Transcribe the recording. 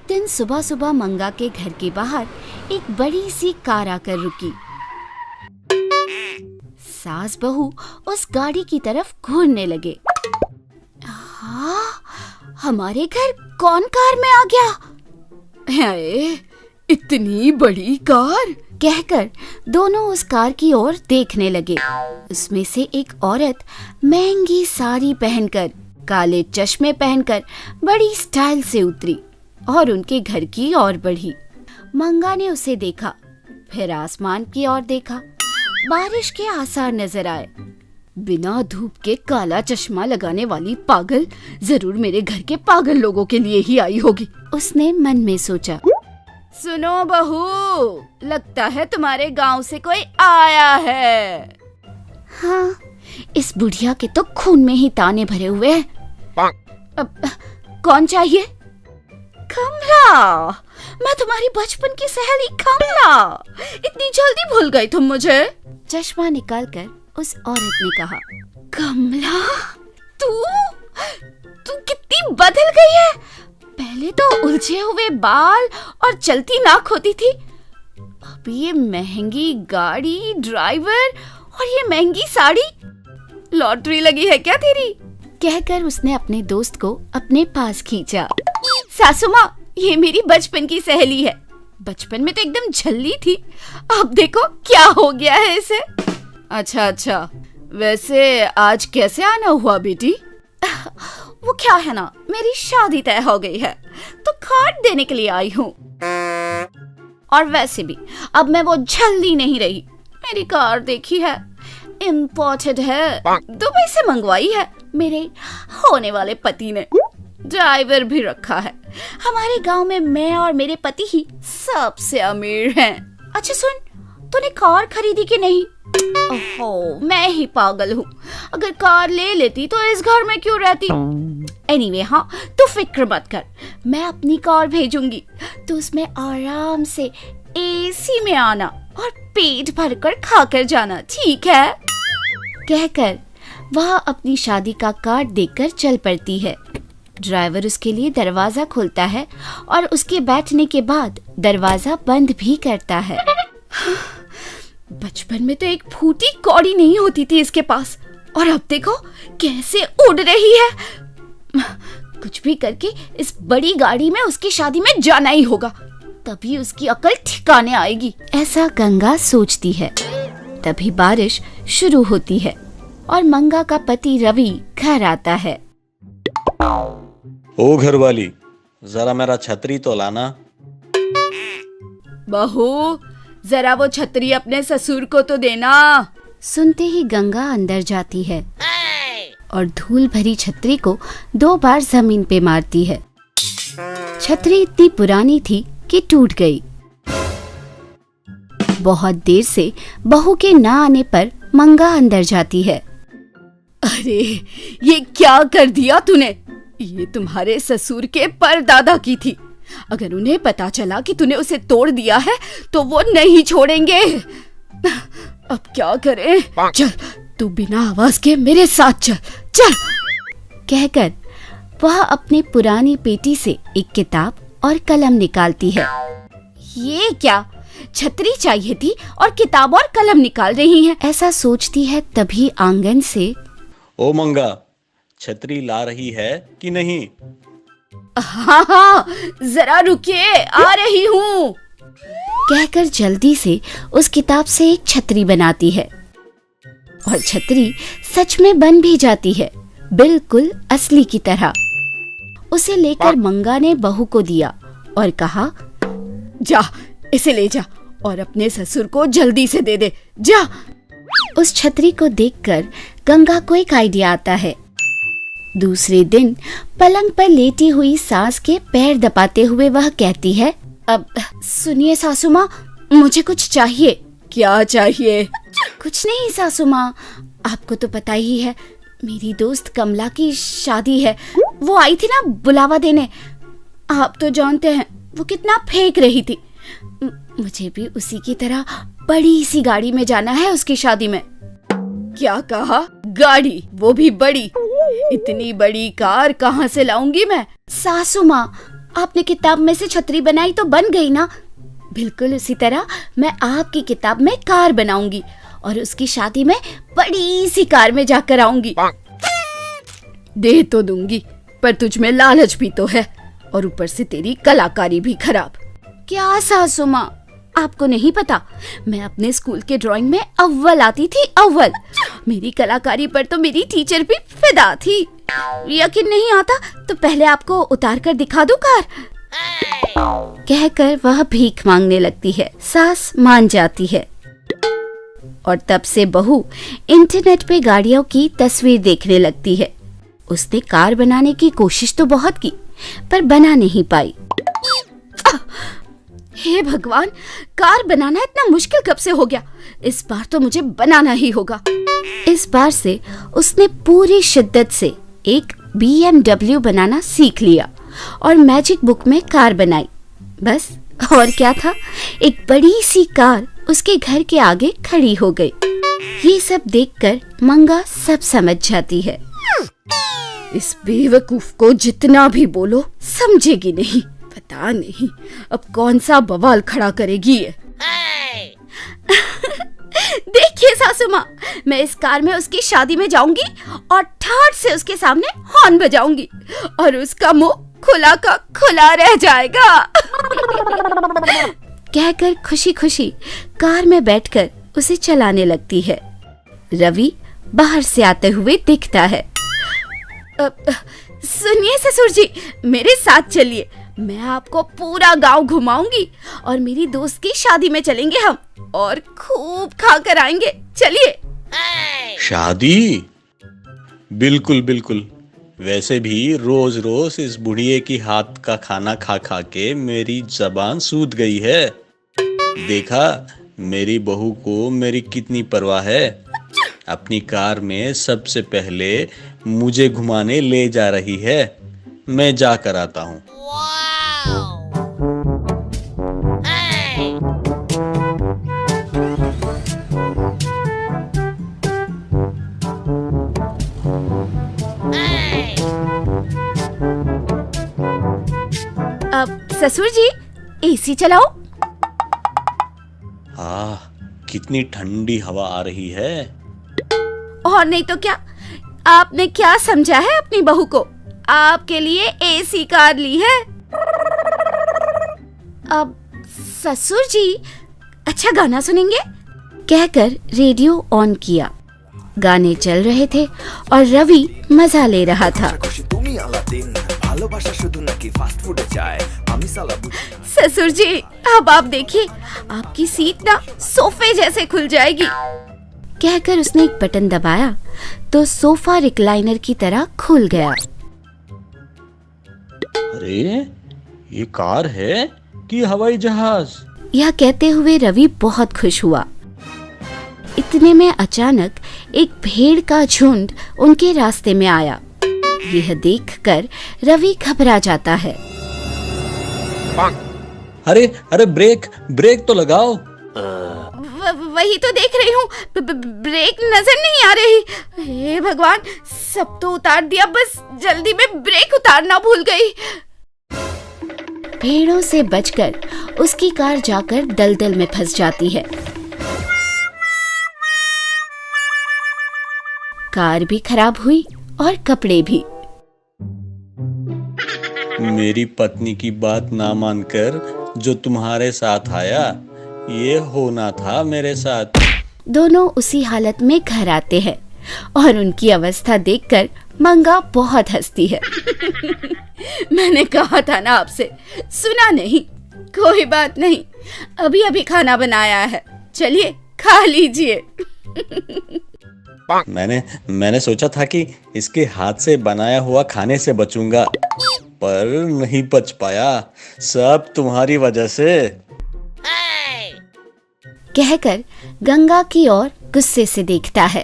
दिन सुबह सुबह मंगा के घर के बाहर एक बड़ी सी कार आकर रुकी। सास बहू उस गाड़ी की तरफ घूरने लगे। हाँ, हमारे घर कौन कार में आ गया? है, इतनी बड़ी कार? कहकर दोनों उस कार की ओर देखने लगे। उसमें से एक औरत महंगी साड़ी पहनकर, काले चश्मे पहनकर बड़ी स्टाइल से उतरी और उनके घर की ओर बढ़ी। मंगा ने उसे देखा, फिर आसमान की ओर देखा। बारिश के आसार नजर आए। बिना धूप के काला चश्मा लगाने वाली पागल जरूर मेरे घर के पागल लोगों के लिए ही आई होगी, उसने मन में सोचा। सुनो बहू, लगता है तुम्हारे गांव से कोई आया है। हाँ, इस बुढ़िया के तो खून में ही ताने भरे हुए हैं। कौन चाहिए? कमला, मैं तुम्हारी बचपन की सहेली कमला। इतनी जल्दी भूल गई तुम मुझे? चश्मा निकालकर उस औरत ने कहा। कमला, तू कितनी बदल गई है। पहले तो उलझे हुए बाल और चलती नाक होती थी, अब ये महंगी गाड़ी, ड्राइवर और ये महंगी साड़ी। लॉटरी लगी है क्या तेरी? कहकर उसने अपने दोस्त को अपने पास खींचा। सासू माँ, ये मेरी बचपन की सहेली है। बचपन में तो एकदम झल्ली थी, अब देखो क्या हो गया है इसे। अच्छा, वैसे आज कैसे आना हुआ बेटी? वो क्या है ना, मेरी शादी तय हो गई है तो कार्ड देने के लिए आई हूँ। और वैसे भी अब मैं वो झल्ली नहीं रही। मेरी कार देखी है, इम्पोर्टेड है, दुबई से मंगवाई है मेरे होने वाले पति ने। ड्राइवर भी रखा है। हमारे गांव में मैं और मेरे पति ही सबसे अमीर हैं। अच्छा सुन, तूने कार खरीदी कि नहीं? ओहो, मैं ही पागल हूँ। अगर कार ले लेती तो इस घर में क्यों रहती? एनीवे, हाँ, तू फिक्र मत कर, मैं अपनी कार भेजूंगी तो उसमें आराम से एसी में आना और पेट भरकर खाकर जाना, ठीक है? कहकर वह अपनी शादी का कार्ड देकर चल पड़ती है। ड्राइवर उसके लिए दरवाजा खोलता है और उसके बैठने के बाद दरवाजा बंद भी करता है। बचपन में तो एक फूटी कौड़ी नहीं होती थी इसके पास, और अब देखो कैसे उड़ रही है। कुछ भी करके इस बड़ी गाड़ी में उसकी शादी में जाना ही होगा, तभी उसकी अकल ठिकाने आएगी, ऐसा गंगा सोचती है। तभी बारिश शुरू होती है और मंगा का पति रवि घर आता है। ओ घरवाली, जरा मेरा छतरी तो लाना। बहू, जरा वो छतरी अपने ससुर को तो देना। सुनते ही गंगा अंदर जाती है और धूल भरी छतरी को 2 बार जमीन पे मारती है। छतरी इतनी पुरानी थी कि टूट गई। बहुत देर से बहू के ना आने पर मंगा अंदर जाती है। अरे, ये क्या कर दिया तूने? ये तुम्हारे ससुर के परदादा की थी। अगर उन्हें पता चला कि तूने उसे तोड़ दिया है तो वो नहीं छोड़ेंगे। अब क्या करें? चल, तू बिना आवाज के मेरे साथ चल। चल, कहकर वह अपनी पुरानी पेटी से एक किताब और कलम निकालती है। ये क्या, छतरी चाहिए थी और किताब और कलम निकाल रही हैं? ऐसा सोचती है तभी आंगन से, ओ मंगा, छतरी ला रही है कि नहीं? हाँ, जरा रुकिए, आ रही हूँ। कहकर जल्दी से उस किताब से एक छतरी बनाती है और छतरी सच में बन भी जाती है, बिल्कुल असली की तरह। उसे लेकर मंगा ने बहू को दिया और कहा, जा, इसे ले जा और अपने ससुर को जल्दी से दे दे, जा। उस छतरी को देखकर गंगा को एक आइडिया आता है। दूसरे दिन पलंग पर लेटी हुई सास के पैर दबाते हुए वह कहती है, अब सुनिए सासू माँ, मुझे कुछ चाहिए। क्या चाहिए? कुछ नहीं सासू माँ, आपको तो पता ही है, मेरी दोस्त कमला की शादी है। वो आई थी ना बुलावा देने, आप तो जानते हैं वो कितना फेंक रही थी। मुझे भी उसी की तरह बड़ी सी गाड़ी में जाना है उसकी शादी में। क्या कहा? गाड़ी, वो भी बड़ी? इतनी बड़ी कार कहाँ से लाऊंगी मैं? सासू माँ, आपने किताब में से छतरी बनाई तो बन गई ना, बिल्कुल उसी तरह मैं आपकी किताब में कार बनाऊंगी और उसकी शादी में बड़ी सी कार में जाकर आऊंगी। दे तो दूंगी, पर तुझ में लालच भी तो है और ऊपर से तेरी कलाकारी भी खराब। क्या सासू माँ, आपको नहीं पता, मैं अपने स्कूल के ड्राइंग में अव्वल आती थी, अव्वल। मेरी कलाकारी पर तो मेरी टीचर भी फिदा थी। यकीन नहीं आता तो पहले आपको उतार कर दिखा दूं कार। कहकर वह भीख मांगने लगती है। सास मान जाती है और तब से बहू इंटरनेट पे गाड़ियों की तस्वीर देखने लगती है। उसने कार बनाने की कोशिश तो बहुत की पर बना नहीं पाई। हे भगवान, कार बनाना इतना मुश्किल कब से हो गया? इस बार तो मुझे बनाना ही होगा। इस बार से उसने पूरी शिद्दत से एक BMW बनाना सीख लिया और मैजिक बुक में कार बनाई। बस और क्या था, एक बड़ी सी कार उसके घर के आगे खड़ी हो गई। ये सब देखकर मंगा सब समझ जाती है। इस बेवकूफ को जितना भी बोलो समझेगी नहीं। पता नहीं अब कौन सा बवाल खड़ा करेगी ये। देखिए सासू माँ, मैं इस कार में उसकी शादी में जाऊंगी और ठाठ से उसके सामने हॉर्न बजाऊंगी और उसका मुंह खुला का खुला रह जाएगा। कहकर खुशी खुशी कार में बैठकर उसे चलाने लगती है। रवि बाहर से आते हुए दिखता है। सुनिए ससुर जी, मेरे साथ चलिए, मैं आपको पूरा गांव घुमाऊंगी और मेरी दोस्त की शादी में चलेंगे हम और खूब खा कर आएंगे। चलिए। शादी? बिल्कुल बिल्कुल। वैसे भी रोज रोज इस बुढ़िए की हाथ का खाना खा खा के मेरी जबान सूद गई है। देखा मेरी बहू को मेरी कितनी परवाह है। अपनी कार में सबसे पहले मुझे घुमाने ले जा रही है। मैं जाकर आता हूँ। अब ससुर जी एसी चलाओ। कितनी ठंडी हवा आ रही है। और नहीं तो क्या, आपने क्या समझा है अपनी बहू को? आपके लिए एसी कार ली है। अब ससुर जी, अच्छा गाना सुनेंगे? कहकर रेडियो ऑन किया। गाने चल रहे थे और रवि मजा ले रहा था। ससुर जी, अब आप देखिए, आपकी सीट ना सोफे जैसे खुल जाएगी। कहकर उसने एक बटन दबाया तो सोफा रिक्लाइनर की तरह खुल गया। अरे ये कार है कि हवाई जहाज? यह कहते हुए रवि बहुत खुश हुआ। इतने में अचानक एक भेड़ का झुंड उनके रास्ते में आया। यह देखकर रवि घबरा जाता है। अरे अरे ब्रेक तो लगाओ। वही तो देख रही हूँ, ब्रेक नजर नहीं आ रही। हे भगवान, सब तो उतार दिया, बस जल्दी में ब्रेक उतारना भूल गई। भेड़ों से बचकर उसकी कार जाकर दलदल में फंस जाती है। कार भी खराब हुई और कपड़े भी। मेरी पत्नी की बात ना मानकर जो तुम्हारे साथ आया, ये होना था मेरे साथ। दोनों उसी हालत में घर आते हैं और उनकी अवस्था देखकर मंगा बहुत हंसती है। मैंने कहा था ना आपसे, सुना नहीं। कोई बात नहीं, अभी अभी खाना बनाया है, चलिए खा लीजिए। मैंने सोचा था कि इसके हाथ से बनाया हुआ खाने से बचूंगा, पर नहीं बच पाया। सब तुम्हारी वजह से। कहकर गंगा की ओर गुस्से से देखता है।